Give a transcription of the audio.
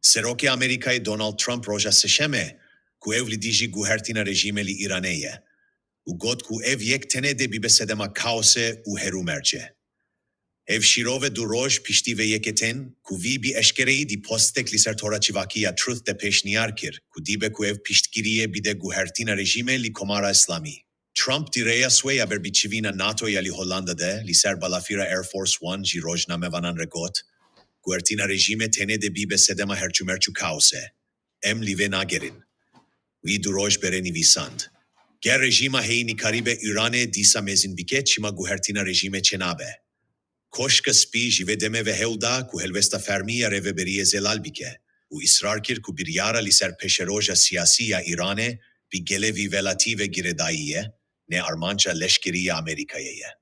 Սերոքի Ամերիկայի Դոնալդ Թրամփ ռոժասշեմե, կուև լիդիժի գուհերտինա ռեժիմելի Իրանեյը, ու գոտ կուև եկտենե դեպի բեսեդեմա քաոսը ու հերումերջե։ Եվ շիրով է դու ռոժ պիշտիվ է եկետեն, կուվի բի էշկերեի դի պոստեք լիսար թորաչիվակիա truth դե պեշնի արկեր, կուդիբե կուև պիշտկիրի է բիդե գուհերտինա ռեժիմե լի կոմարա իսլամի։ Trump direia sua aberbichivina NATO e ali Hollanda de lisar balafira Air Force One ji rojna me vanan regot. Guertina regime tene de bibe sedema herchumerchu kause. Em live nagerin. Vi duroj bereni visand. Ger regima heini karibe Irane disa mezin biket chima guhertina regime chenabe. Koshka spi jivedeme ve heuda ku helvesta fermia reveberie zelal bike. U israrkir ku biryara lisar pesheroja siyasiya Irane bi gelevi velative giredaiye. Ne armanca leşkeriye Amerika'ya.